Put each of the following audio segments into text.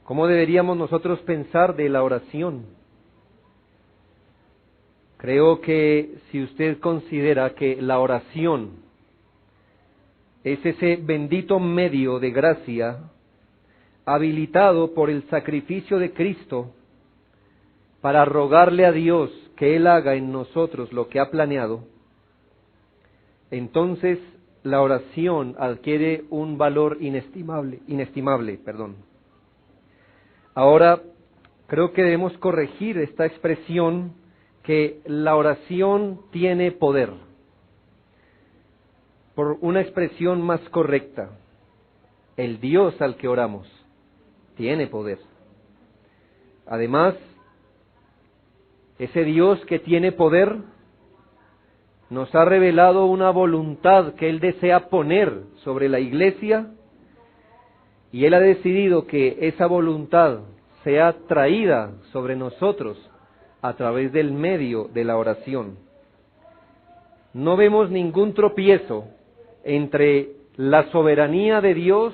¿Cómo deberíamos nosotros pensar de la oración? Creo que si usted considera que la oración es ese bendito medio de gracia habilitado por el sacrificio de Cristo para rogarle a Dios que Él haga en nosotros lo que ha planeado, entonces la oración adquiere un valor inestimable. Ahora, creo que debemos corregir esta expresión que la oración tiene poder, por una expresión más correcta. El Dios al que oramos tiene poder. Además, ese Dios que tiene poder nos ha revelado una voluntad que Él desea poner sobre la iglesia, y Él ha decidido que esa voluntad sea traída sobre nosotros a través del medio de la oración. No vemos ningún tropiezo entre la soberanía de Dios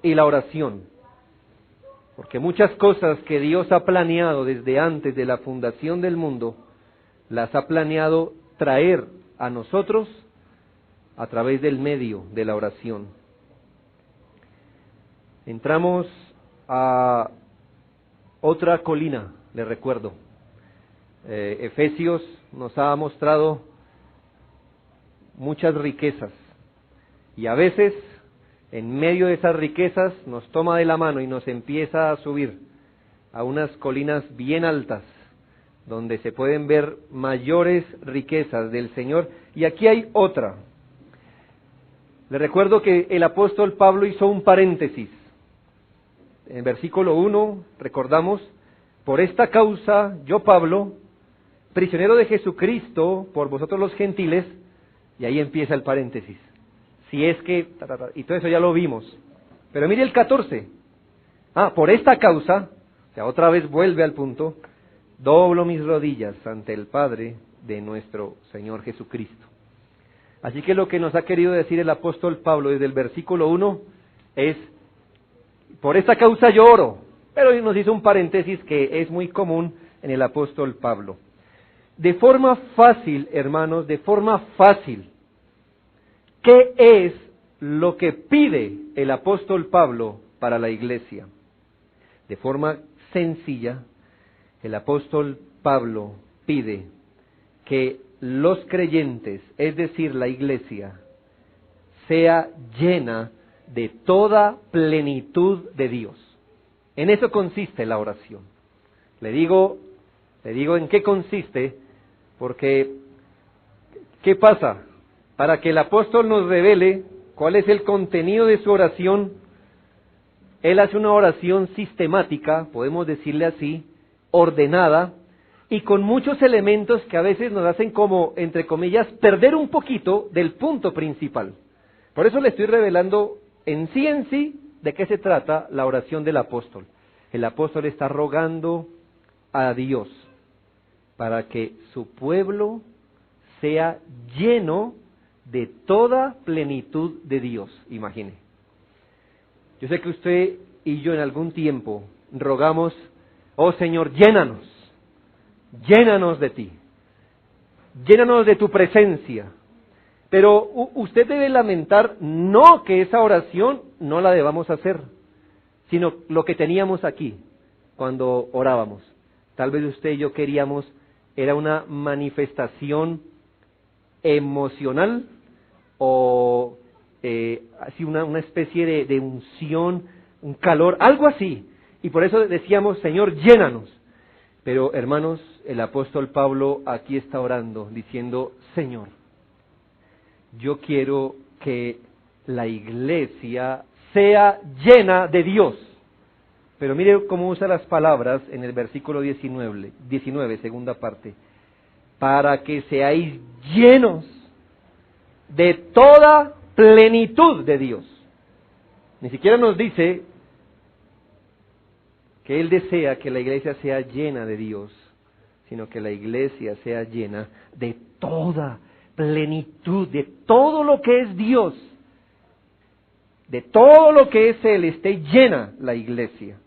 y la oración, porque muchas cosas que Dios ha planeado desde antes de la fundación del mundo, las ha planeado traer a nosotros a través del medio de la oración. Entramos a otra colina, le recuerdo. Efesios nos ha mostrado muchas riquezas, y a veces en medio de esas riquezas nos toma de la mano y nos empieza a subir a unas colinas bien altas, donde se pueden ver mayores riquezas del Señor. Y aquí hay otra. Le recuerdo que el apóstol Pablo hizo un paréntesis. En versículo 1, recordamos, por esta causa, yo Pablo, prisionero de Jesucristo, por vosotros los gentiles, y ahí empieza el paréntesis. Si es que, y todo eso ya lo vimos. Pero mire el 14. Por esta causa, o sea, otra vez vuelve al punto, doblo mis rodillas ante el Padre de nuestro Señor Jesucristo. Así que lo que nos ha querido decir el apóstol Pablo desde el versículo 1 es, por esta causa yo oro, pero nos hizo un paréntesis que es muy común en el apóstol Pablo. De forma fácil, hermanos, de forma fácil, ¿qué es lo que pide el apóstol Pablo para la iglesia? De forma sencilla, el apóstol Pablo pide que los creyentes, es decir, la iglesia, sea llena de toda plenitud de Dios. En eso consiste la oración. Le digo en qué consiste, porque ¿qué pasa? Para que el apóstol nos revele cuál es el contenido de su oración, él hace una oración sistemática, podemos decirle así, ordenada, y con muchos elementos que a veces nos hacen como, entre comillas, perder un poquito del punto principal. Por eso le estoy revelando en sí de qué se trata la oración del apóstol. El apóstol está rogando a Dios para que su pueblo sea lleno de toda plenitud de Dios, imagine. Yo sé que usted y yo en algún tiempo rogamos, oh Señor, llénanos de ti, llénanos de tu presencia. Pero usted debe lamentar no que esa oración no la debamos hacer, sino lo que teníamos aquí cuando orábamos. Tal vez usted y yo queríamos, era una manifestación emocional o así una especie de unción, un calor, algo así. Y por eso decíamos, Señor, llénanos. Pero hermanos, el apóstol Pablo aquí está orando, diciendo, Señor, yo quiero que la iglesia sea llena de Dios. Pero mire cómo usa las palabras en el versículo 19, segunda parte. Para que seáis llenos de toda plenitud de Dios. Ni siquiera nos dice que Él desea que la iglesia sea llena de Dios, sino que la iglesia sea llena de toda plenitud, de todo lo que es Dios, de todo lo que es Él, esté llena la iglesia.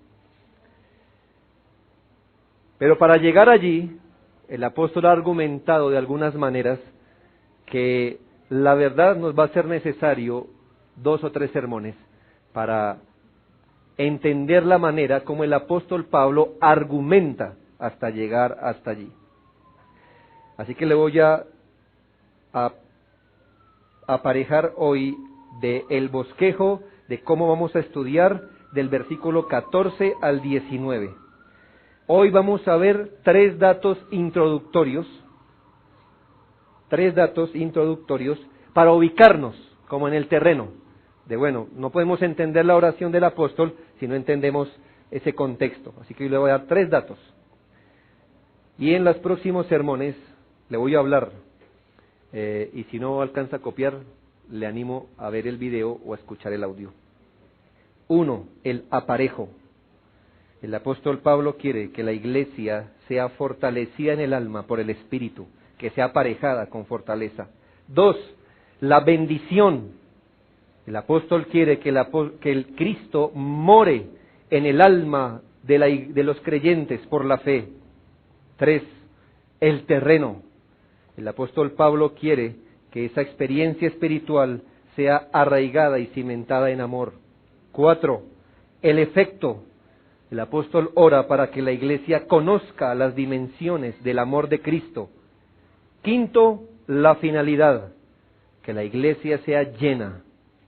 Pero para llegar allí, el apóstol ha argumentado de algunas maneras que la verdad nos va a ser necesario 2 o 3 sermones para entender la manera como el apóstol Pablo argumenta hasta llegar hasta allí. Así que le voy a aparejar hoy el bosquejo de cómo vamos a estudiar del versículo 14 al 19. Hoy vamos a ver 3 datos introductorios para ubicarnos como en el terreno de, bueno, no podemos entender la oración del apóstol si no entendemos ese contexto. Así que yo le voy a dar 3 datos. Y en los próximos sermones le voy a hablar, y si no alcanza a copiar, le animo a ver el video o a escuchar el audio. 1. El aparejo. El apóstol Pablo quiere que la iglesia sea fortalecida en el alma por el Espíritu, que sea aparejada con fortaleza. 2. La bendición. El apóstol quiere que el Cristo more en el alma de los creyentes por la fe. 3. El terreno. El apóstol Pablo quiere que esa experiencia espiritual sea arraigada y cimentada en amor. 4. El efecto. El apóstol ora para que la iglesia conozca las dimensiones del amor de Cristo. 5. La finalidad. Que la iglesia sea llena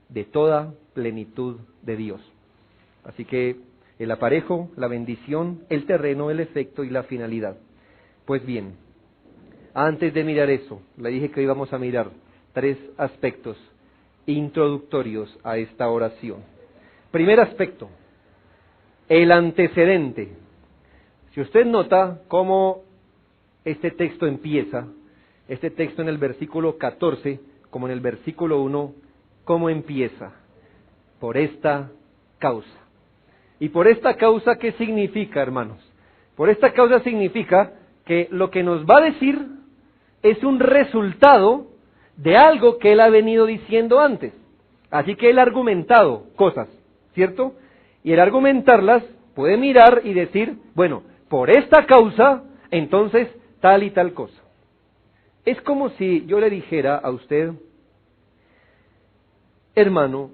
de toda plenitud de Dios. Así que el aparejo, la bendición, el terreno, el efecto y la finalidad. Pues bien, antes de mirar eso, le dije que íbamos a mirar 3 aspectos introductorios a esta oración. Primer aspecto, el antecedente. Si usted nota cómo este texto empieza, este texto en el versículo 14, como en el versículo 1, ¿cómo empieza? Por esta causa. ¿Y por esta causa qué significa, hermanos? Por esta causa significa que lo que nos va a decir es un resultado de algo que él ha venido diciendo antes. Así que él ha argumentado cosas, ¿cierto? Y el argumentarlas puede mirar y decir, bueno, por esta causa, entonces tal y tal cosa. Es como si yo le dijera a usted, hermano,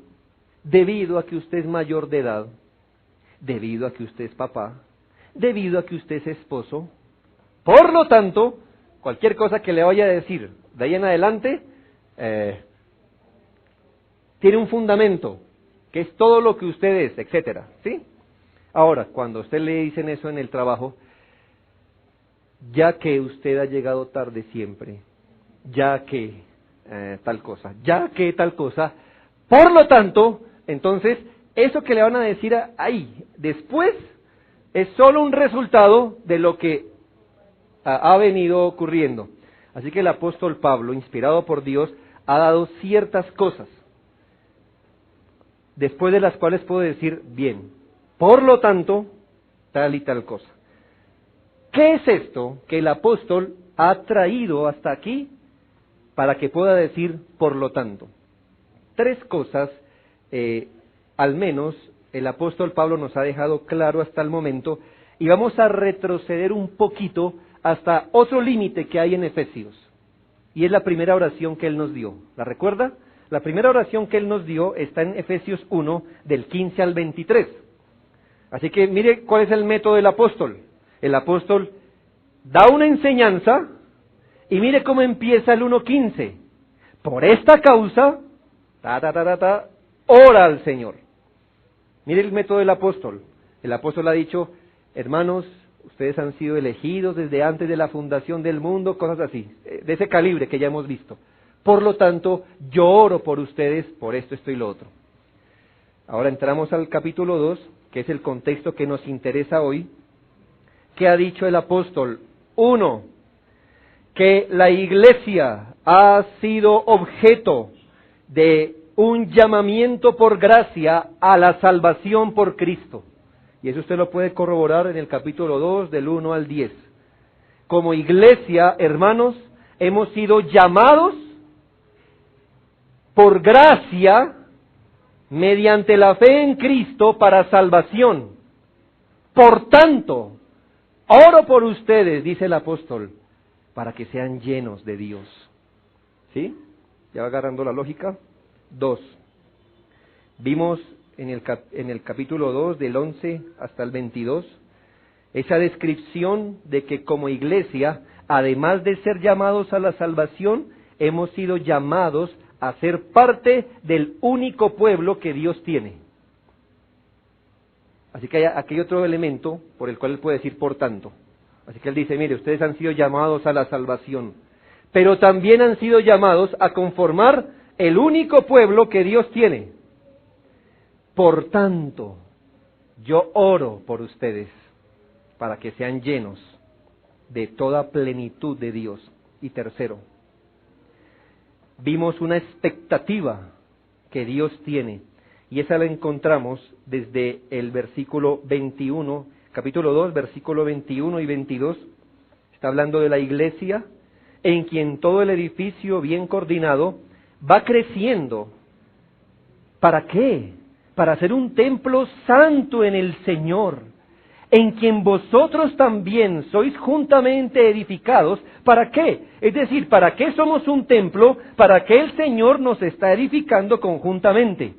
debido a que usted es mayor de edad, debido a que usted es papá, debido a que usted es esposo, por lo tanto, cualquier cosa que le vaya a decir de ahí en adelante, tiene un fundamento, que es todo lo que usted es, etcétera, ¿sí? Ahora, cuando a usted le dicen eso en el trabajo, ya que usted ha llegado tarde siempre, ya que tal cosa, ya que tal cosa, por lo tanto, entonces, eso que le van a decir ahí, después, es solo un resultado de lo que ha venido ocurriendo. Así que el apóstol Pablo, inspirado por Dios, ha dado ciertas cosas, después de las cuales puedo decir, bien, por lo tanto, tal y tal cosa. ¿Qué es esto que el apóstol ha traído hasta aquí para que pueda decir por lo tanto? 3 cosas, al menos, el apóstol Pablo nos ha dejado claro hasta el momento, y vamos a retroceder un poquito hasta otro límite que hay en Efesios, y es la primera oración que él nos dio. ¿La recuerda? La primera oración que él nos dio está en Efesios 1, del 15 al 23. Así que mire cuál es el método del apóstol. El apóstol da una enseñanza, y mire cómo empieza el 1:15. Por esta causa, ora al Señor. Mire el método del apóstol. El apóstol ha dicho, hermanos, ustedes han sido elegidos desde antes de la fundación del mundo, cosas así, de ese calibre que ya hemos visto. Por lo tanto, yo oro por ustedes, por esto, esto y lo otro. Ahora entramos al capítulo 2, que es el contexto que nos interesa hoy. ¿Qué ha dicho el apóstol? 1, que la iglesia ha sido objeto de un llamamiento por gracia a la salvación por Cristo. Y eso usted lo puede corroborar en el capítulo 2, del 1 al 10. Como iglesia, hermanos, hemos sido llamados por gracia mediante la fe en Cristo para salvación. Por tanto, oro por ustedes, dice el apóstol, para que sean llenos de Dios. ¿Sí? ¿Ya va agarrando la lógica? 2. Vimos en el capítulo 2, del 11 hasta el 22, esa descripción de que como iglesia, además de ser llamados a la salvación, hemos sido llamados a ser parte del único pueblo que Dios tiene. Así que aquí hay otro elemento por el cual él puede decir por tanto. Así que él dice, mire, ustedes han sido llamados a la salvación, pero también han sido llamados a conformar el único pueblo que Dios tiene. Por tanto, yo oro por ustedes para que sean llenos de toda plenitud de Dios. Y tercero, vimos una expectativa que Dios tiene, y esa la encontramos desde el versículo 21, capítulo 2, versículo 21 y 22. Está hablando de la iglesia, en quien todo el edificio bien coordinado va creciendo. ¿Para qué? Para ser un templo santo en el Señor, en quien vosotros también sois juntamente edificados. ¿Para qué? Es decir, ¿para qué somos un templo? Para que el Señor nos está edificando conjuntamente.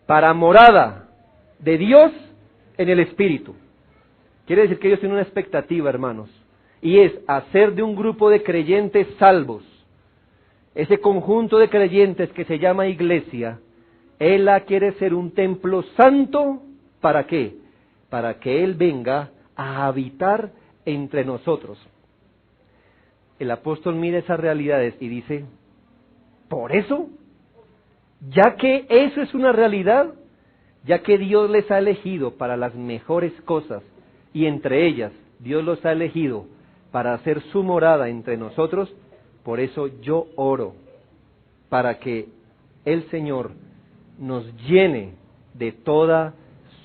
Para morada de Dios en el Espíritu. Quiere decir que ellos tienen una expectativa, hermanos, y es hacer de un grupo de creyentes salvos, ese conjunto de creyentes que se llama iglesia, Él quiere ser un templo santo. ¿Para qué? Para que Él venga a habitar entre nosotros. El apóstol mira esas realidades y dice, por eso, ya que eso es una realidad, ya que Dios les ha elegido para las mejores cosas, y entre ellas Dios los ha elegido para hacer su morada entre nosotros, por eso yo oro para que el Señor nos llene de toda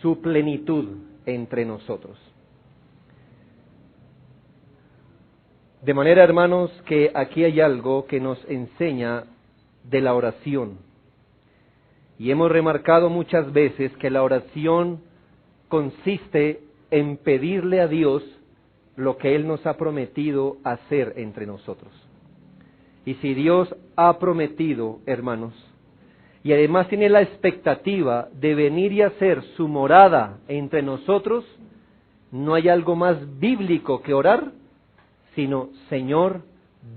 su plenitud entre nosotros. De manera, hermanos, que aquí hay algo que nos enseña de la oración. Y hemos remarcado muchas veces que la oración consiste en pedirle a Dios lo que Él nos ha prometido hacer entre nosotros. Y si Dios ha prometido, hermanos, y además tiene la expectativa de venir y hacer su morada entre nosotros, no hay algo más bíblico que orar, sino, Señor,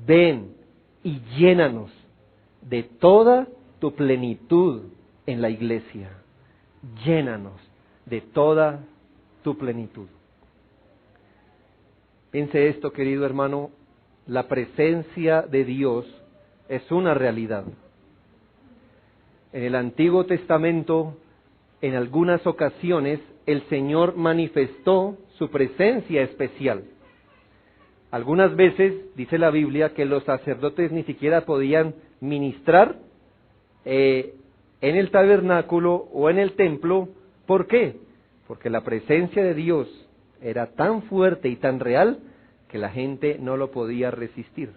ven y llénanos de toda tu plenitud en la iglesia. Llénanos de toda tu plenitud. Piense esto, querido hermano, la presencia de Dios es una realidad. En el Antiguo Testamento, en algunas ocasiones, el Señor manifestó su presencia especial. Algunas veces, dice la Biblia, que los sacerdotes ni siquiera podían ministrar en el tabernáculo o en el templo. ¿Por qué? Porque la presencia de Dios era tan fuerte y tan real que la gente no lo podía resistir.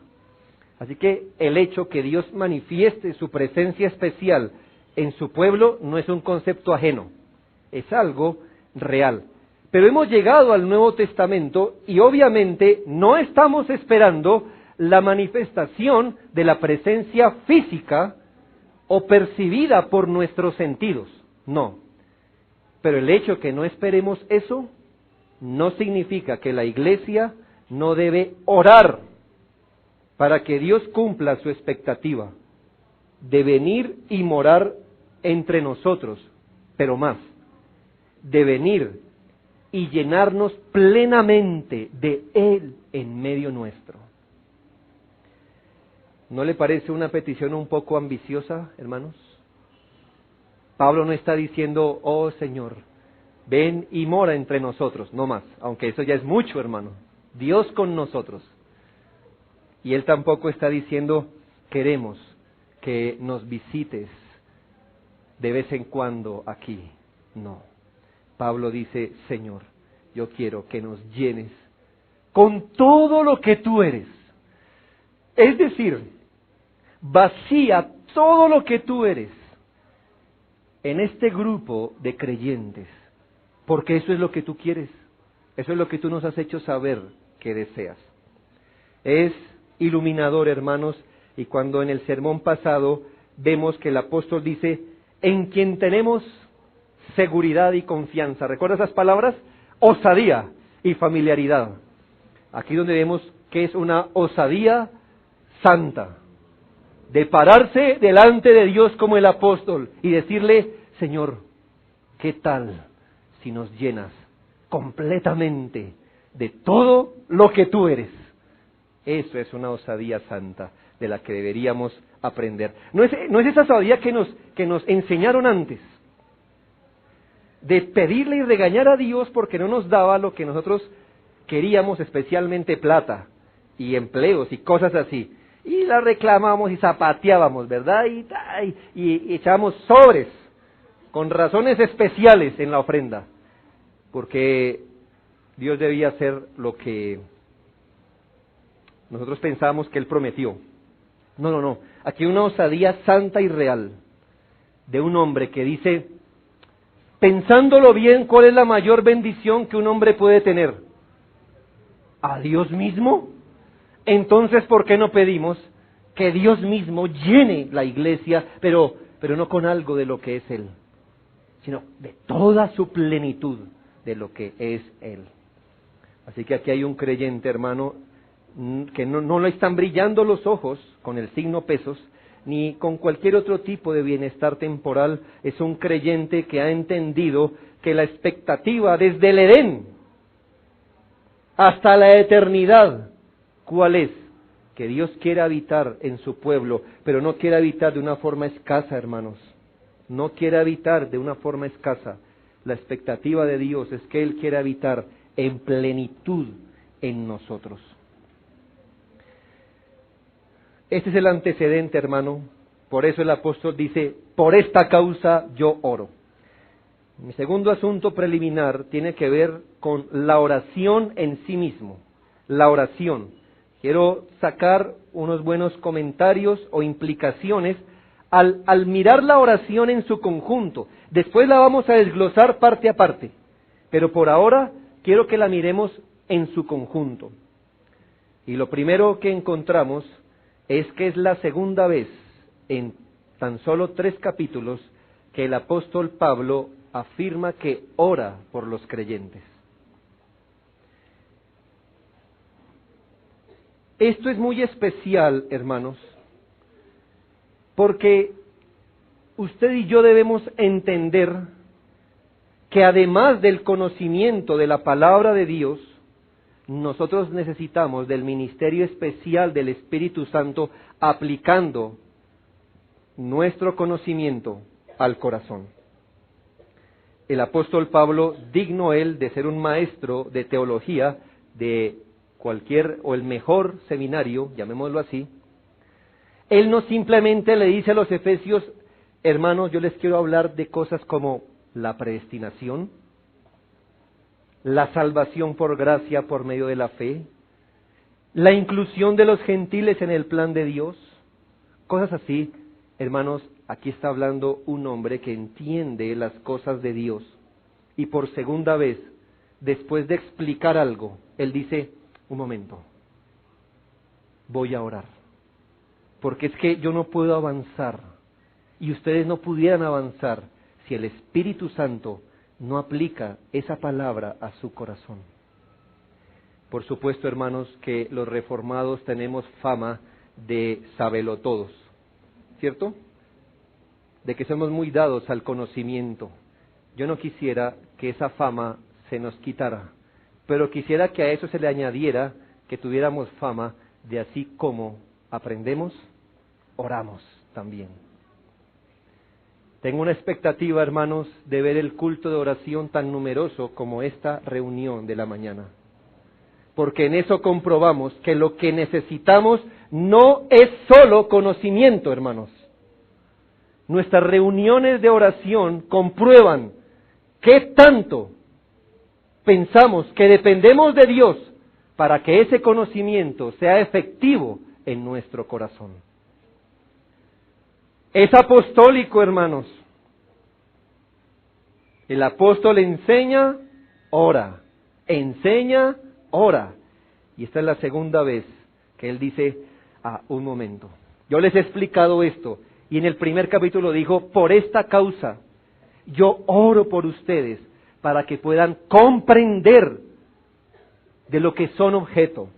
Así que el hecho que Dios manifieste su presencia especial en su pueblo no es un concepto ajeno, es algo real. Pero hemos llegado al Nuevo Testamento y obviamente no estamos esperando la manifestación de la presencia física o percibida por nuestros sentidos, no. Pero el hecho que no esperemos eso no significa que la iglesia no debe orar para que Dios cumpla su expectativa de venir y morar entre nosotros, pero más, de venir y llenarnos plenamente de Él en medio nuestro. ¿No le parece una petición un poco ambiciosa, hermanos? Pablo no está diciendo, oh Señor, ven y mora entre nosotros, no más, aunque eso ya es mucho, hermano. Dios con nosotros. Y él tampoco está diciendo, queremos que nos visites de vez en cuando aquí. No. Pablo dice, Señor, yo quiero que nos llenes con todo lo que tú eres. Es decir, vacía todo lo que tú eres en este grupo de creyentes, porque eso es lo que tú quieres. Eso es lo que tú nos has hecho saber que deseas. Es iluminador, hermanos, y cuando en el sermón pasado vemos que el apóstol dice, en quien tenemos seguridad y confianza. ¿Recuerda esas palabras? Osadía y familiaridad. Aquí donde vemos que es una osadía santa, de pararse delante de Dios como el apóstol y decirle, Señor, ¿qué tal si nos llenas completamente de todo lo que tú eres? Eso es una osadía santa de la que deberíamos aprender. No es esa osadía que nos enseñaron antes, de pedirle y regañar a Dios porque no nos daba lo que nosotros queríamos, especialmente plata y empleos y cosas así. Y la reclamábamos y zapateábamos, ¿verdad? Y echábamos sobres con razones especiales en la ofrenda, porque Dios debía hacer lo que nosotros pensábamos que Él prometió. No. Aquí hay una osadía santa y real de un hombre que dice, pensándolo bien, ¿cuál es la mayor bendición que un hombre puede tener? ¿A Dios mismo? Entonces, ¿por qué no pedimos que Dios mismo llene la iglesia, pero no con algo de lo que es Él, sino de toda su plenitud de lo que es Él? Así que aquí hay un creyente, hermano, que no le están brillando los ojos con el signo pesos, ni con cualquier otro tipo de bienestar temporal. Es un creyente que ha entendido que la expectativa desde el Edén hasta la eternidad, ¿cuál es? Que Dios quiere habitar en su pueblo, pero no quiere habitar de una forma escasa, hermanos. No quiere habitar de una forma escasa. La expectativa de Dios es que Él quiere habitar en plenitud en nosotros. Este es el antecedente, hermano. Por eso el apóstol dice, por esta causa yo oro. Mi segundo asunto preliminar tiene que ver con la oración en sí mismo. La oración. Quiero sacar unos buenos comentarios o implicaciones al mirar la oración en su conjunto. Después la vamos a desglosar parte a parte, pero por ahora quiero que la miremos en su conjunto. Y lo primero que encontramos es que es la segunda vez en tan solo 3 capítulos que el apóstol Pablo afirma que ora por los creyentes. Esto es muy especial, hermanos, porque usted y yo debemos entender que además del conocimiento de la palabra de Dios, nosotros necesitamos del ministerio especial del Espíritu Santo aplicando nuestro conocimiento al corazón. El apóstol Pablo, digno él de ser un maestro de teología de cualquier o el mejor seminario, llamémoslo así, él no simplemente le dice a los efesios, hermanos, yo les quiero hablar de cosas como la predestinación, la salvación por gracia por medio de la fe, la inclusión de los gentiles en el plan de Dios, cosas así. Hermanos, aquí está hablando un hombre que entiende las cosas de Dios y por segunda vez, después de explicar algo, él dice, un momento, voy a orar, porque es que yo no puedo avanzar y ustedes no pudieran avanzar si el Espíritu Santo no aplica esa palabra a su corazón. Por supuesto, hermanos, que los reformados tenemos fama de sabelotodos, ¿cierto? De que somos muy dados al conocimiento. Yo no quisiera que esa fama se nos quitara, pero quisiera que a eso se le añadiera que tuviéramos fama de así como aprendemos, oramos también. Tengo una expectativa, hermanos, de ver el culto de oración tan numeroso como esta reunión de la mañana. Porque en eso comprobamos que lo que necesitamos no es solo conocimiento, hermanos. Nuestras reuniones de oración comprueban qué tanto pensamos que dependemos de Dios para que ese conocimiento sea efectivo en nuestro corazón. Es apostólico, hermanos. El apóstol enseña, ora. enseña, ora. Y esta es la segunda vez que él dice, un momento, yo les he explicado esto, y en el primer capítulo dijo, por esta causa, yo oro por ustedes, para que puedan comprender de lo que son objeto.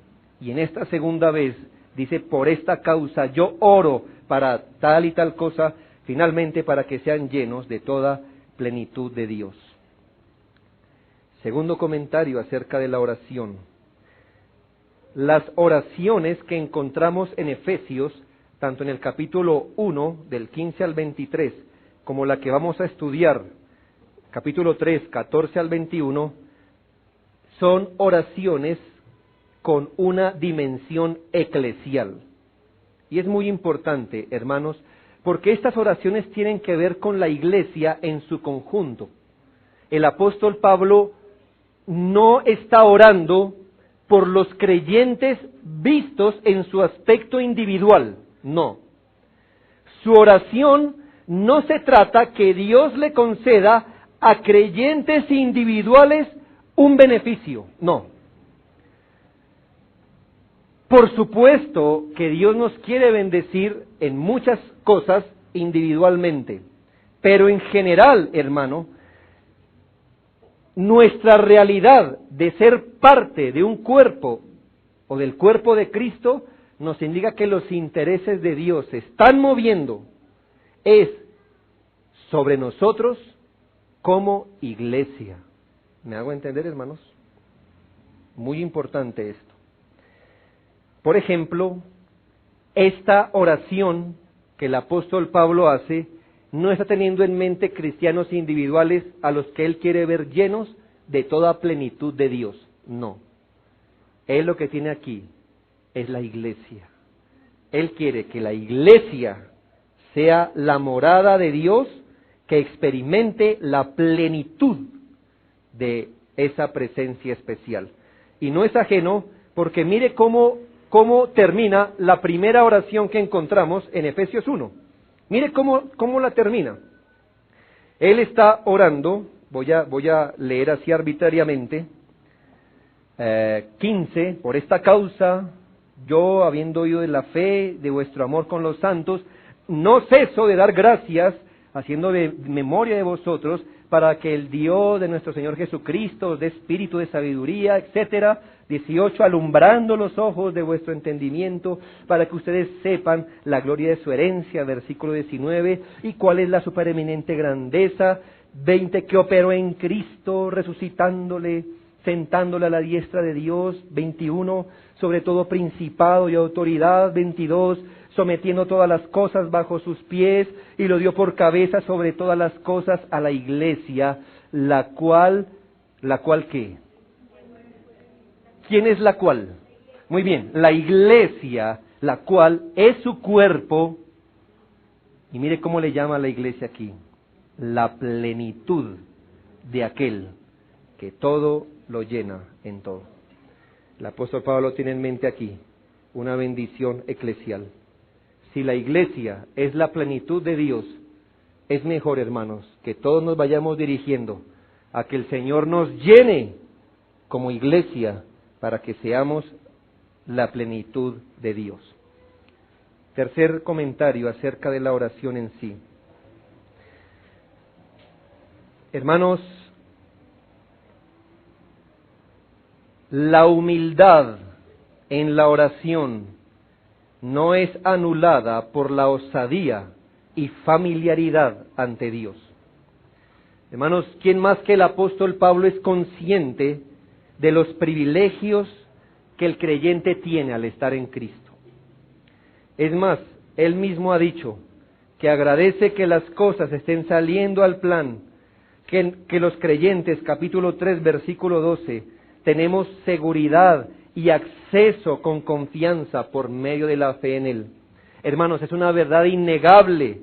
Y en esta segunda vez dice, por esta causa, yo oro para tal y tal cosa, finalmente para que sean llenos de toda plenitud de Dios. Segundo comentario acerca de la oración. Las oraciones que encontramos en Efesios, tanto en el capítulo 1, del 15 al 23, como la que vamos a estudiar, capítulo 3, 14 al 21, son oraciones con una dimensión eclesial. Y es muy importante, hermanos, porque estas oraciones tienen que ver con la iglesia en su conjunto. El apóstol Pablo no está orando por los creyentes vistos en su aspecto individual, no. Su oración no se trata que Dios le conceda a creyentes individuales un beneficio, no. Por supuesto que Dios nos quiere bendecir en muchas cosas individualmente, pero en general, hermano, nuestra realidad de ser parte de un cuerpo o del cuerpo de Cristo nos indica que los intereses de Dios se están moviendo es sobre nosotros como iglesia. ¿Me hago entender, hermanos? Muy importante esto. Por ejemplo, esta oración que el apóstol Pablo hace no está teniendo en mente cristianos individuales a los que él quiere ver llenos de toda plenitud de Dios. No. Él lo que tiene aquí es la iglesia. Él quiere que la iglesia sea la morada de Dios, que experimente la plenitud de esa presencia especial. Y no es ajeno, porque mire cómo termina la primera oración que encontramos en Efesios 1. Mire cómo la termina. Él está orando, voy a leer así arbitrariamente, 15, por esta causa, yo, habiendo oído de la fe, de vuestro amor con los santos, no ceso de dar gracias, haciendo de memoria de vosotros, para que el Dios de nuestro Señor Jesucristo os dé espíritu de sabiduría, etcétera. 18, alumbrando los ojos de vuestro entendimiento, para que ustedes sepan la gloria de su herencia, versículo 19, y cuál es la supereminente grandeza. 20, que operó en Cristo, resucitándole, sentándole a la diestra de Dios. 21, sobre todo principado y autoridad. 22, sometiendo todas las cosas bajo sus pies, y lo dio por cabeza sobre todas las cosas a la iglesia, la cual ¿qué? ¿Quién es la cual? Muy bien, la iglesia, la cual es su cuerpo, y mire cómo le llama a la iglesia aquí, la plenitud de aquel que todo lo llena en todo. El apóstol Pablo tiene en mente aquí una bendición eclesial. Si la iglesia es la plenitud de Dios, es mejor, hermanos, que todos nos vayamos dirigiendo a que el Señor nos llene como iglesia para que seamos la plenitud de Dios. Tercer comentario acerca de la oración en sí. Hermanos, la humildad en la oración no es anulada por la osadía y familiaridad ante Dios. Hermanos, ¿quién más que el apóstol Pablo es consciente de los privilegios que el creyente tiene al estar en Cristo? Es más, él mismo ha dicho que agradece que las cosas estén saliendo al plan, que los creyentes, capítulo 3, versículo 12, tenemos seguridad y acceso con confianza por medio de la fe en Él. Hermanos, es una verdad innegable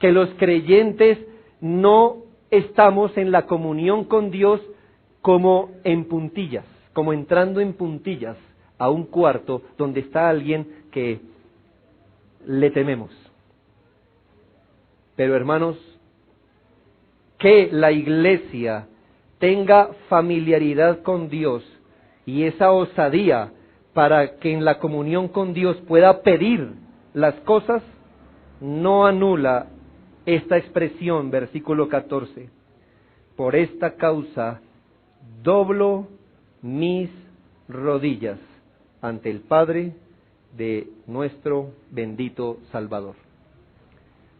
que los creyentes no estamos en la comunión con Dios como en puntillas, como entrando en puntillas a un cuarto donde está alguien que le tememos. Pero hermanos, que la iglesia tenga familiaridad con Dios y esa osadía para que en la comunión con Dios pueda pedir las cosas, no anula esta expresión, versículo 14. Por esta causa doblo mis rodillas ante el Padre de nuestro bendito Salvador.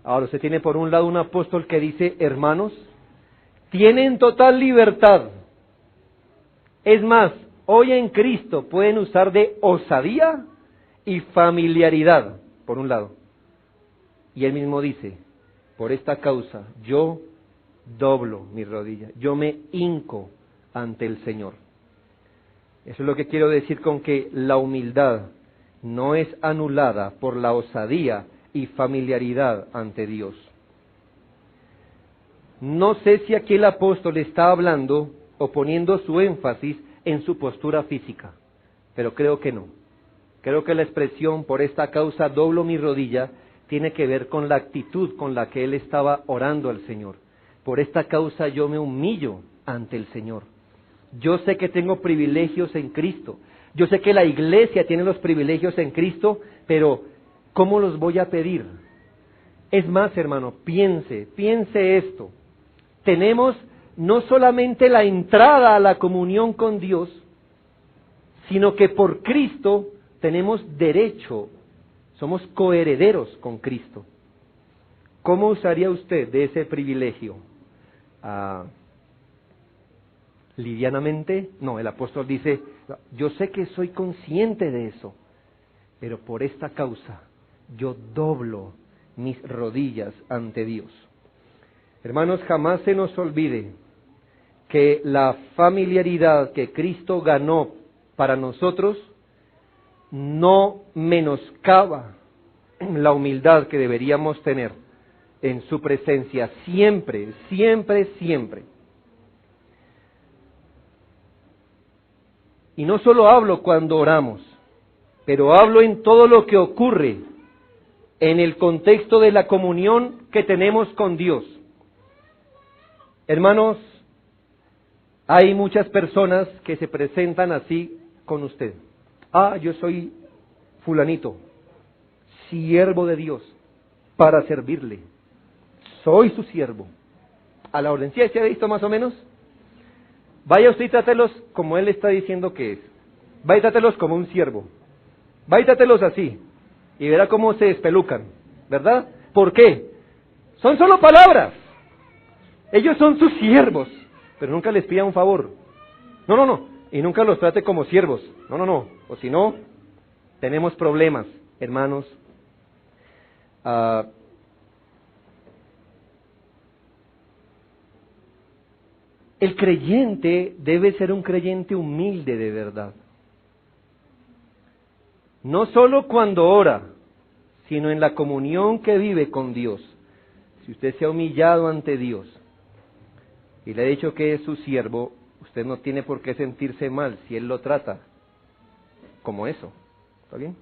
Ahora usted tiene por un lado un apóstol que dice, hermanos, tienen total libertad. Es más, hoy en Cristo pueden usar de osadía y familiaridad, por un lado. Y él mismo dice, por esta causa yo doblo mi rodilla, yo me hinco ante el Señor. Eso es lo que quiero decir con que la humildad no es anulada por la osadía y familiaridad ante Dios. No sé si aquí el apóstol está hablando o poniendo su énfasis en su postura física, pero creo que no. Creo que la expresión por esta causa doblo mi rodilla tiene que ver con la actitud con la que él estaba orando al Señor. Por esta causa yo me humillo ante el Señor. Yo sé que tengo privilegios en Cristo. Yo sé que la iglesia tiene los privilegios en Cristo, pero ¿cómo los voy a pedir? Es más, hermano, piense esto. Tenemos no solamente la entrada a la comunión con Dios, sino que por Cristo tenemos derecho, somos coherederos con Cristo. ¿Cómo usaría usted de ese privilegio? ¿Livianamente? No, el apóstol dice, yo sé que soy consciente de eso, pero por esta causa yo doblo mis rodillas ante Dios. Hermanos, jamás se nos olvide que la familiaridad que Cristo ganó para nosotros no menoscaba la humildad que deberíamos tener en su presencia siempre, siempre, siempre. Y no solo hablo cuando oramos, pero hablo en todo lo que ocurre en el contexto de la comunión que tenemos con Dios. Hermanos, hay muchas personas que se presentan así con usted. Yo soy fulanito, siervo de Dios, para servirle. Soy su siervo. A la orden. ¿Sí se ha visto más o menos? Vaya usted y trátelos como él está diciendo que es. Vaya y trátelos como un siervo. Vaya y trátelos así. Y verá cómo se despelucan. ¿Verdad? ¿Por qué? Son solo palabras. Ellos son sus siervos. Pero nunca les pida un favor. No. Y nunca los trate como siervos. No. O si no, tenemos problemas, hermanos. El creyente debe ser un creyente humilde de verdad. No solo cuando ora, sino en la comunión que vive con Dios. Si usted se ha humillado ante Dios y le ha dicho que es su siervo, usted no tiene por qué sentirse mal si Él lo trata como eso. ¿Está bien?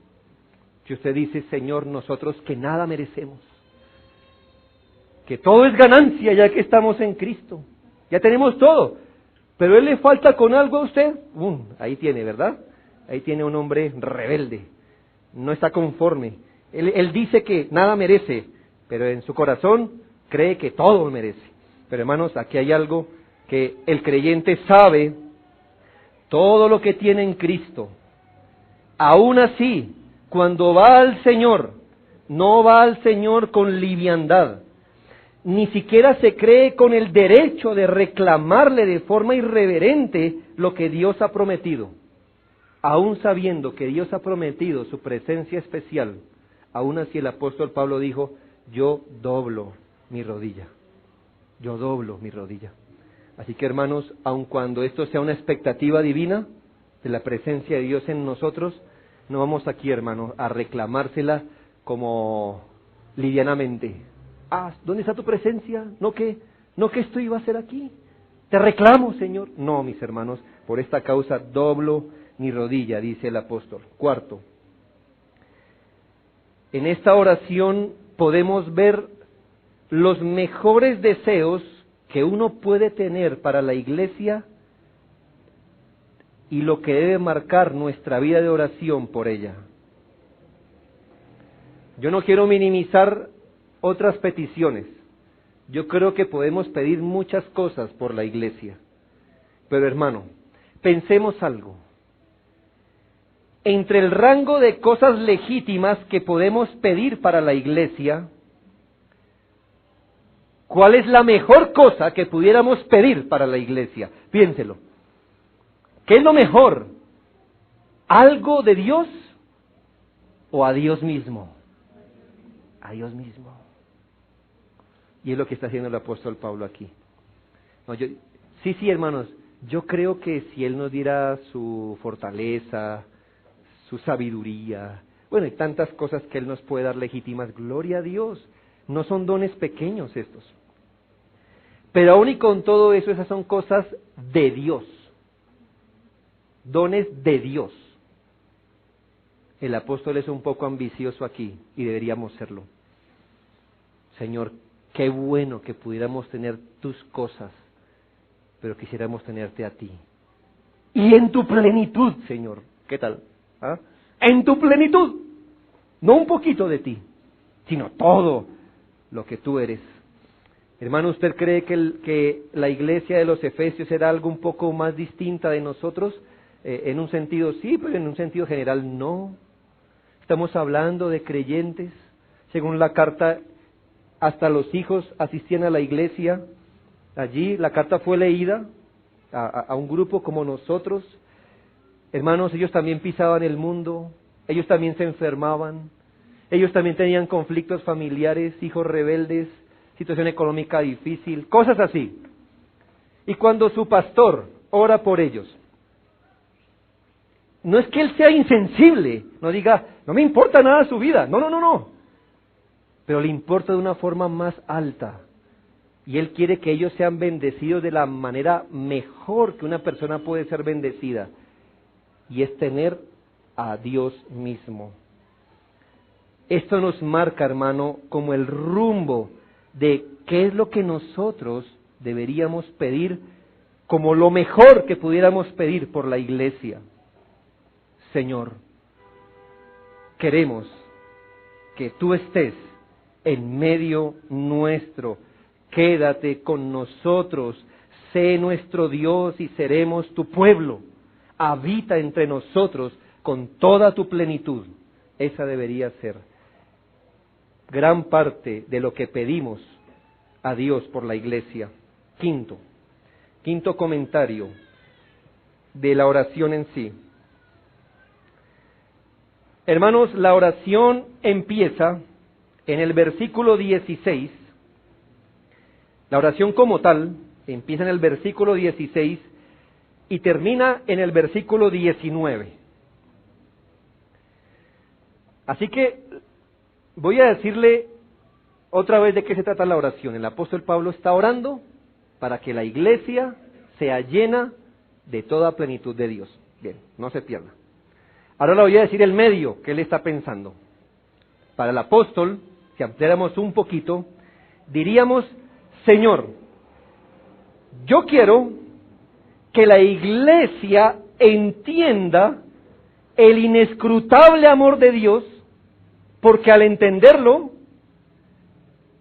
Si usted dice, Señor, nosotros que nada merecemos, que todo es ganancia ya que estamos en Cristo, ya tenemos todo, pero Él le falta con algo a usted, ahí tiene, ¿verdad? Ahí tiene un hombre rebelde, no está conforme. Él dice que nada merece, pero en su corazón cree que todo merece. Pero hermanos, aquí hay algo que el creyente sabe, todo lo que tiene en Cristo. Aún así, cuando va al Señor, no va al Señor con liviandad, ni siquiera se cree con el derecho de reclamarle de forma irreverente lo que Dios ha prometido. Aún sabiendo que Dios ha prometido su presencia especial, aún así el apóstol Pablo dijo, yo doblo mi rodilla. Yo doblo mi rodilla. Así que hermanos, aun cuando esto sea una expectativa divina de la presencia de Dios en nosotros, no vamos aquí, hermanos, a reclamársela como livianamente. ¿Dónde está tu presencia? ¿No que esto iba a ser aquí? Te reclamo, Señor. No, mis hermanos, por esta causa doblo mi rodilla, dice el apóstol. Cuarto, en esta oración podemos ver los mejores deseos que uno puede tener para la iglesia y lo que debe marcar nuestra vida de oración por ella. Yo no quiero minimizar otras peticiones. Yo creo que podemos pedir muchas cosas por la iglesia. Pero hermano, pensemos algo. Entre el rango de cosas legítimas que podemos pedir para la iglesia, ¿cuál es la mejor cosa que pudiéramos pedir para la iglesia? Piénselo. ¿Qué es lo mejor? ¿Algo de Dios o a Dios mismo? A Dios mismo. Y es lo que está haciendo el apóstol Pablo aquí. No, sí, hermanos, yo creo que si Él nos diera su fortaleza, su sabiduría, bueno, y tantas cosas que Él nos puede dar legítimas, gloria a Dios. No son dones pequeños estos. Pero aún y con todo eso, esas son cosas de Dios. Dones de Dios. El apóstol es un poco ambicioso aquí y deberíamos serlo. Señor, qué bueno que pudiéramos tener tus cosas, pero quisiéramos tenerte a ti. Y en tu plenitud, Señor. ¿Qué tal? ¿Ah? En tu plenitud. No un poquito de ti, sino todo lo que tú eres. Hermano, ¿usted cree que la iglesia de los Efesios era algo un poco más distinta de nosotros? En un sentido sí, pero en un sentido general no. Estamos hablando de creyentes. Según la carta, hasta los hijos asistían a la iglesia. Allí la carta fue leída a un grupo como nosotros. Hermanos, ellos también pisaban el mundo, ellos también se enfermaban, ellos también tenían conflictos familiares, hijos rebeldes, situación económica difícil, cosas así. Y cuando su pastor ora por ellos, no es que él sea insensible, no diga, no me importa nada su vida, no. Pero le importa de una forma más alta. Y él quiere que ellos sean bendecidos de la manera mejor que una persona puede ser bendecida. Y es tener a Dios mismo. Esto nos marca, hermano, como el rumbo de qué es lo que nosotros deberíamos pedir como lo mejor que pudiéramos pedir por la iglesia. Señor, queremos que tú estés en medio nuestro. Quédate con nosotros, sé nuestro Dios y seremos tu pueblo. Habita entre nosotros con toda tu plenitud. Esa debería ser gran parte de lo que pedimos a Dios por la iglesia. Quinto comentario de la oración en sí. Hermanos, la oración empieza en el versículo 16. La oración como tal empieza en el versículo 16 y termina en el versículo 19. Así que voy a decirle otra vez de qué se trata la oración. El apóstol Pablo está orando para que la iglesia sea llena de toda plenitud de Dios. Bien, no se pierda. Ahora le voy a decir el medio que él está pensando. Para el apóstol, si ampliáramos un poquito, diríamos, Señor, yo quiero que la iglesia entienda el inescrutable amor de Dios, porque al entenderlo,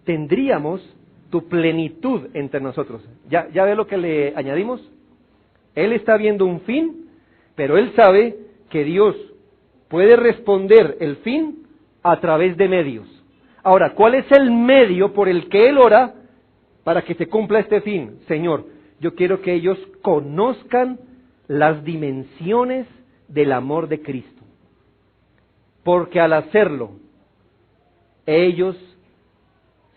tendríamos tu plenitud entre nosotros. ¿Ya ve lo que le añadimos? Él está viendo un fin, pero él sabe que Dios puede responder el fin a través de medios. Ahora, ¿cuál es el medio por el que él ora para que se cumpla este fin? Señor, yo quiero que ellos conozcan las dimensiones del amor de Cristo. Porque al hacerlo, ellos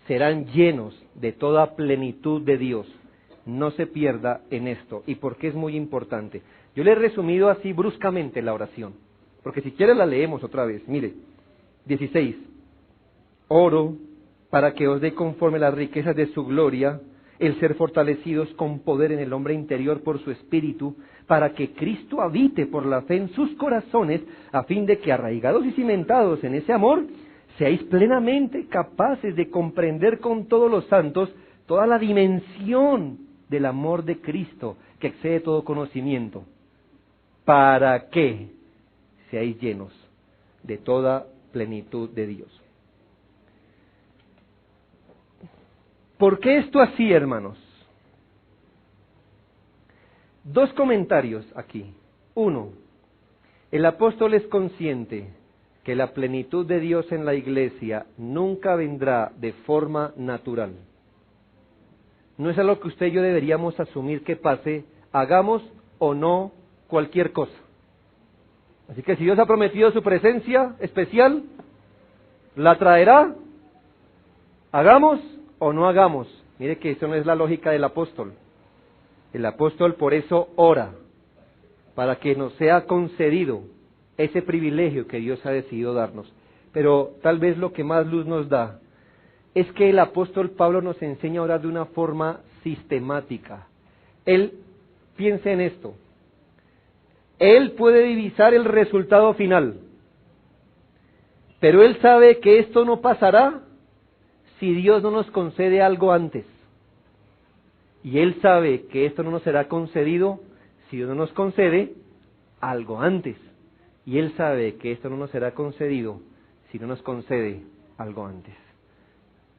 serán llenos de toda plenitud de Dios. No se pierda en esto. ¿Y por qué es muy importante? Yo le he resumido así bruscamente la oración, porque si quiere la leemos otra vez. Mire, 16. Oro para que os dé conforme las riquezas de su gloria, el ser fortalecidos con poder en el hombre interior por su espíritu, para que Cristo habite por la fe en sus corazones, a fin de que arraigados y cimentados en ese amor, seáis plenamente capaces de comprender con todos los santos toda la dimensión del amor de Cristo que excede todo conocimiento, para que seáis llenos de toda plenitud de Dios. ¿Por qué esto así, hermanos? Dos comentarios aquí. Uno, el apóstol es consciente que la plenitud de Dios en la iglesia nunca vendrá de forma natural. No es algo que usted y yo deberíamos asumir que pase, hagamos o no cualquier cosa. Así que si Dios ha prometido su presencia especial, la traerá, hagamos o no hagamos. Mire que eso no es la lógica del apóstol. El apóstol por eso ora, para que nos sea concedido ese privilegio que Dios ha decidido darnos. Pero tal vez lo que más luz nos da es que el apóstol Pablo nos enseña a orar de una forma sistemática. Él piensa en esto. Él puede divisar el resultado final, pero él sabe que esto no pasará si Dios no nos concede algo antes. Y él sabe que esto no nos será concedido si Dios no nos concede algo antes. Y él sabe que esto no nos será concedido si no nos concede algo antes.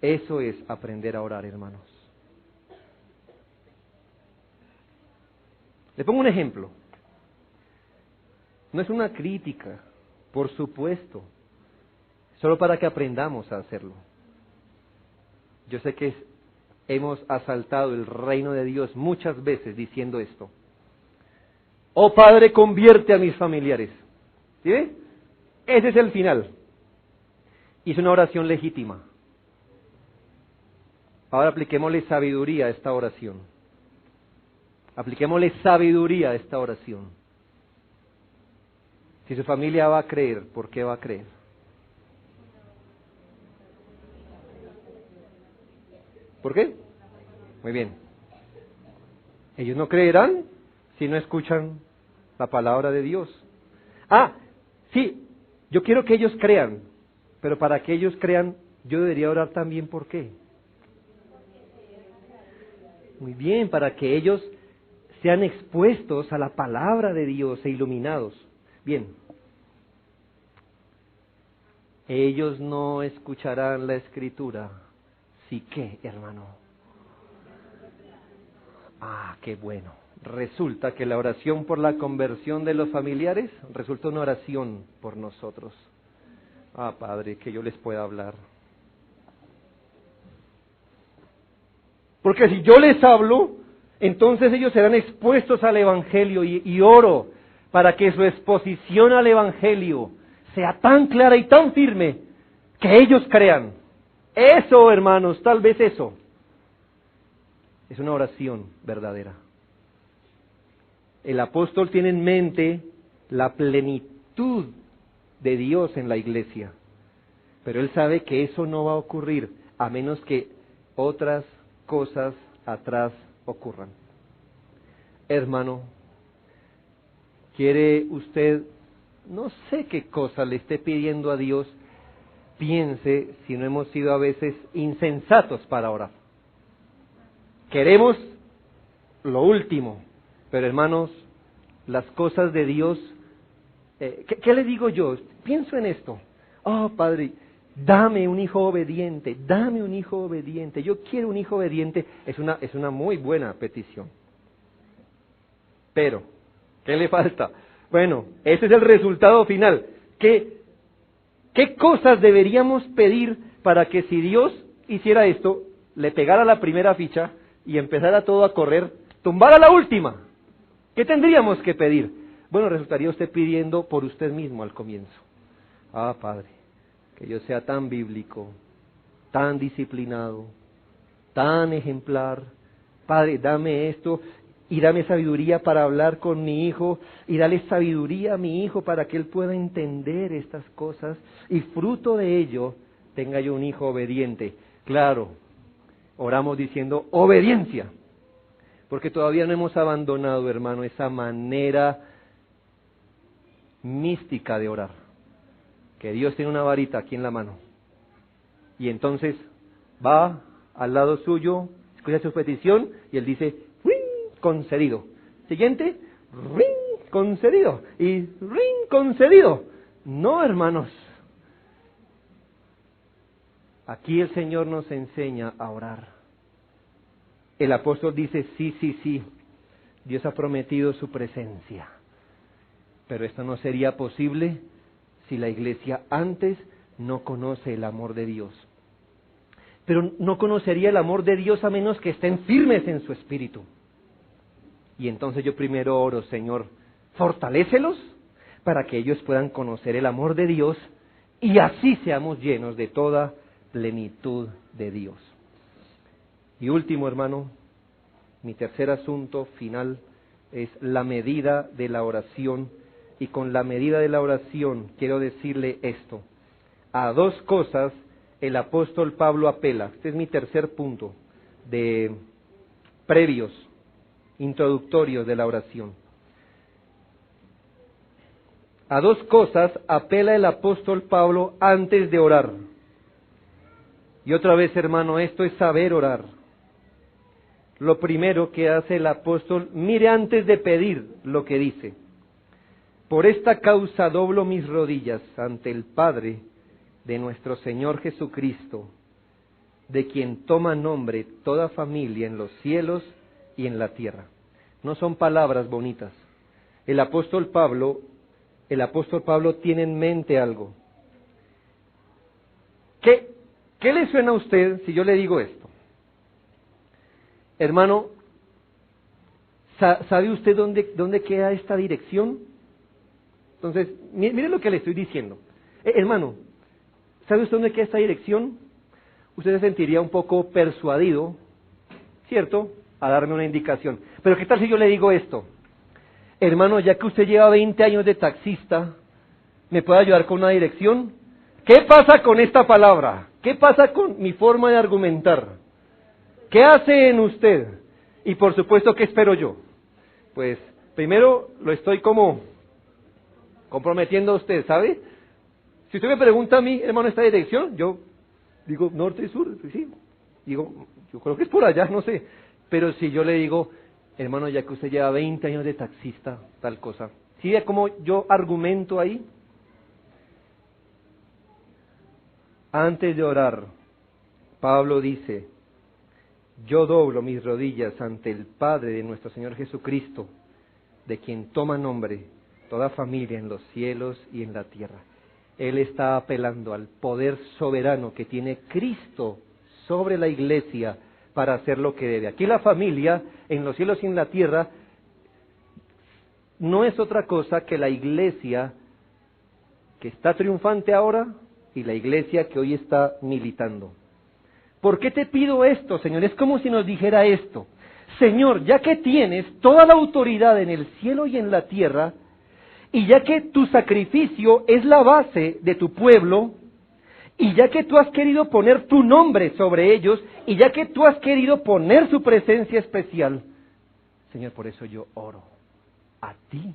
Eso es aprender a orar, hermanos. Le pongo un ejemplo. No es una crítica, por supuesto, solo para que aprendamos a hacerlo. Yo sé que hemos asaltado el reino de Dios muchas veces diciendo esto. Oh Padre, convierte a mis familiares. ¿Sí ve? Ese es el final. Y es una oración legítima. Ahora apliquémosle sabiduría a esta oración. Apliquémosle sabiduría a esta oración. Si su familia va a creer, ¿por qué va a creer? ¿Por qué? Muy bien. Ellos no creerán si no escuchan la palabra de Dios. Ah, sí, yo quiero que ellos crean, pero para que ellos crean, yo debería orar también, ¿por qué? Muy bien, para que ellos sean expuestos a la palabra de Dios e iluminados. Bien. Ellos no escucharán la Escritura. ¿Sí qué, hermano? Ah, qué bueno. Resulta que la oración por la conversión de los familiares resulta una oración por nosotros. Ah, Padre, que yo les pueda hablar. Porque si yo les hablo, entonces ellos serán expuestos al Evangelio y oro para que su exposición al Evangelio sea tan clara y tan firme que ellos crean. Eso, hermanos, tal vez eso es una oración verdadera. El apóstol tiene en mente la plenitud de Dios en la iglesia, pero él sabe que eso no va a ocurrir a menos que otras cosas atrás ocurran. Hermano, ¿quiere usted, no sé qué cosa le esté pidiendo a Dios? Piense si no hemos sido a veces insensatos para orar. Queremos lo último, pero hermanos, las cosas de Dios, ¿qué le digo yo? Pienso en esto. Oh, Padre, dame un hijo obediente, dame un hijo obediente. Yo quiero un hijo obediente. Es una muy buena petición. Pero, ¿qué le falta? Bueno, ese es el resultado final. ¿Qué cosas deberíamos pedir para que si Dios hiciera esto, le pegara la primera ficha y empezara todo a correr, tumbara la última? ¿Qué tendríamos que pedir? Bueno, resultaría usted pidiendo por usted mismo al comienzo. Ah, Padre, que yo sea tan bíblico, tan disciplinado, tan ejemplar. Padre, dame esto y dame sabiduría para hablar con mi hijo y dale sabiduría a mi hijo para que él pueda entender estas cosas y fruto de ello tenga yo un hijo obediente. Claro, oramos diciendo obediencia, porque todavía no hemos abandonado, hermano, esa manera mística de orar, que Dios tiene una varita aquí en la mano y entonces va al lado suyo, escucha su petición y Él dice, ¡ring! Concedido. Siguiente, ¡ring! Concedido. Y ¡ring! Concedido. No, hermanos. Aquí el Señor nos enseña a orar. El apóstol dice, sí, sí, sí, Dios ha prometido su presencia. Pero esto no sería posible si la iglesia antes no conoce el amor de Dios. Pero no conocería el amor de Dios a menos que estén firmes en su espíritu. Y entonces yo primero oro, Señor, fortalécelos para que ellos puedan conocer el amor de Dios y así seamos llenos de toda plenitud de Dios. Y último, hermano, mi tercer asunto final es la medida de la oración. Y con la medida de la oración quiero decirle esto. A dos cosas el apóstol Pablo apela. Este es mi tercer punto de previos, introductorios de la oración. A dos cosas apela el apóstol Pablo antes de orar. Y otra vez, hermano, esto es saber orar. Lo primero que hace el apóstol, mire antes de pedir lo que dice. Por esta causa doblo mis rodillas ante el Padre de nuestro Señor Jesucristo, de quien toma nombre toda familia en los cielos y en la tierra. No son palabras bonitas. El apóstol Pablo tiene en mente algo. ¿Qué le suena a usted si yo le digo esto? Hermano, ¿sabe usted dónde queda esta dirección? Entonces, mire lo que le estoy diciendo. Hermano, ¿sabe usted dónde queda esta dirección? Usted se sentiría un poco persuadido, ¿cierto?, a darme una indicación. Pero ¿qué tal si yo le digo esto? Hermano, ya que usted lleva 20 años de taxista, ¿me puede ayudar con una dirección? ¿Qué pasa con esta palabra? ¿Qué pasa con mi forma de argumentar? ¿Qué hace en usted? Y por supuesto, ¿qué espero yo? Pues, primero lo estoy como comprometiendo a usted, ¿sabe? Si usted me pregunta a mí, hermano, esta dirección, yo digo norte y sur, pues sí. Digo, yo creo que es por allá, no sé. Pero si yo le digo, hermano, ya que usted lleva 20 años de taxista, tal cosa. ¿Sí ve cómo yo argumento ahí? Antes de orar, Pablo dice, yo doblo mis rodillas ante el Padre de nuestro Señor Jesucristo, de quien toma nombre toda familia en los cielos y en la tierra. Él está apelando al poder soberano que tiene Cristo sobre la iglesia para hacer lo que debe. Aquí la familia en los cielos y en la tierra no es otra cosa que la iglesia que está triunfante ahora y la iglesia que hoy está militando. ¿Por qué te pido esto, Señor? Es como si nos dijera esto. Señor, ya que tienes toda la autoridad en el cielo y en la tierra, y ya que tu sacrificio es la base de tu pueblo, y ya que tú has querido poner tu nombre sobre ellos, y ya que tú has querido poner su presencia especial, Señor, por eso yo oro a ti.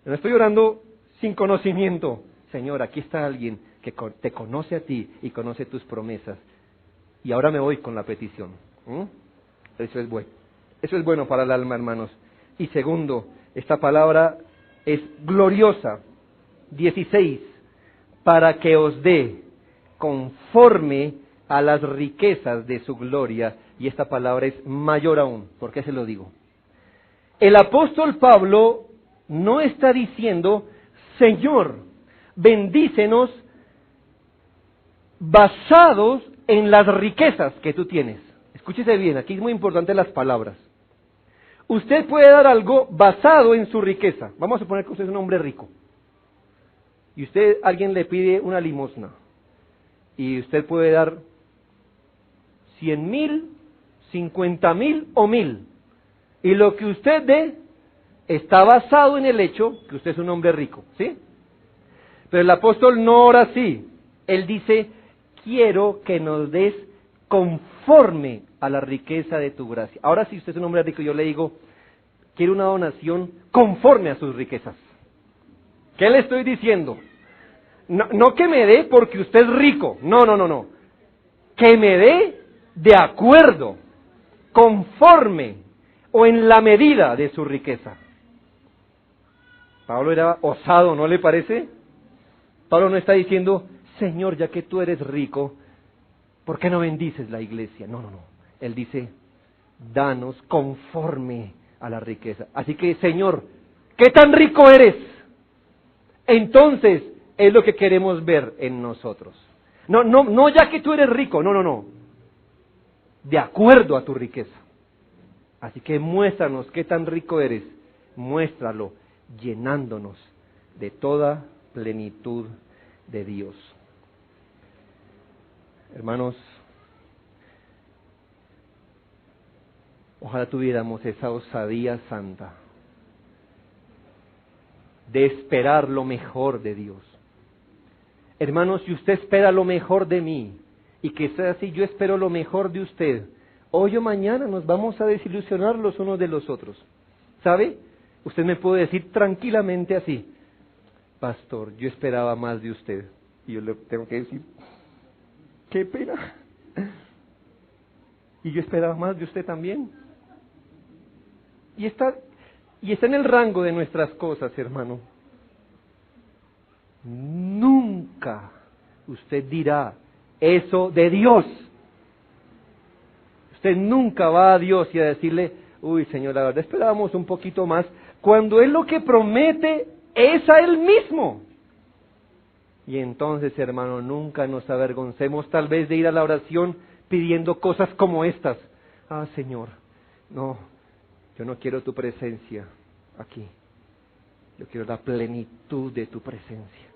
No estoy orando sin conocimiento. Señor, aquí está alguien que te conoce a ti y conoce tus promesas. Y ahora me voy con la petición. Eso es bueno. Eso es bueno para el alma, hermanos. Y segundo, esta palabra es gloriosa. 16. Para que os dé conforme a las riquezas de su gloria. Y esta palabra es mayor aún. ¿Por qué se lo digo? El apóstol Pablo no está diciendo, Señor, bendícenos basados en las riquezas que tú tienes. Escúchese bien, aquí es muy importante las palabras. Usted puede dar algo basado en su riqueza. Vamos a suponer que usted es un hombre rico. Y alguien le pide una limosna. Y usted puede dar 100,000, 50,000 o 1,000. Y lo que usted dé está basado en el hecho que usted es un hombre rico, ¿sí? Pero el apóstol no ora así. Él dice, quiero que nos des conforme a la riqueza de tu gracia. Ahora, si usted es un hombre rico, yo le digo, quiero una donación conforme a sus riquezas. ¿Qué le estoy diciendo? No que me dé porque usted es rico. No. Que me dé de acuerdo conforme o en la medida de su riqueza. Pablo era osado, ¿no le parece? Pablo no está diciendo, Señor, ya que tú eres rico, ¿por qué no bendices la iglesia? No, no, no. Él dice, danos conforme a la riqueza. Así que, Señor, ¿qué tan rico eres? Entonces, es lo que queremos ver en nosotros. No ya que tú eres rico, no. De acuerdo a tu riqueza. Así que muéstranos qué tan rico eres. Muéstralo llenándonos de toda plenitud de Dios. Hermanos, ojalá tuviéramos esa osadía santa de esperar lo mejor de Dios. Hermanos, si usted espera lo mejor de mí, y que sea así, yo espero lo mejor de usted, hoy o mañana nos vamos a desilusionar los unos de los otros. ¿Sabe? Usted me puede decir tranquilamente así, pastor, yo esperaba más de usted. Y yo le tengo que decir, qué pena. Y yo esperaba más de usted también. Y está en el rango de nuestras cosas, hermano. Nunca usted dirá eso de Dios. Usted nunca va a Dios y a decirle, uy, Señor, la verdad esperábamos un poquito más, cuando Él lo que promete es a Él mismo. Y entonces, hermano, nunca nos avergoncemos tal vez de ir a la oración pidiendo cosas como estas. Ah, Señor, no, yo no quiero tu presencia aquí. Yo quiero la plenitud de tu presencia.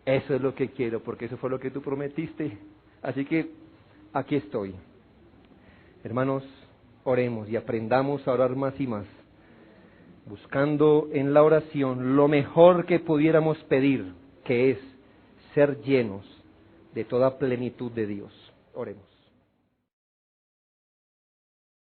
Eso es lo que quiero, porque eso fue lo que tú prometiste. Así que aquí estoy. Hermanos, oremos y aprendamos a orar más y más, buscando en la oración lo mejor que pudiéramos pedir, que es ser llenos de toda plenitud de Dios. Oremos.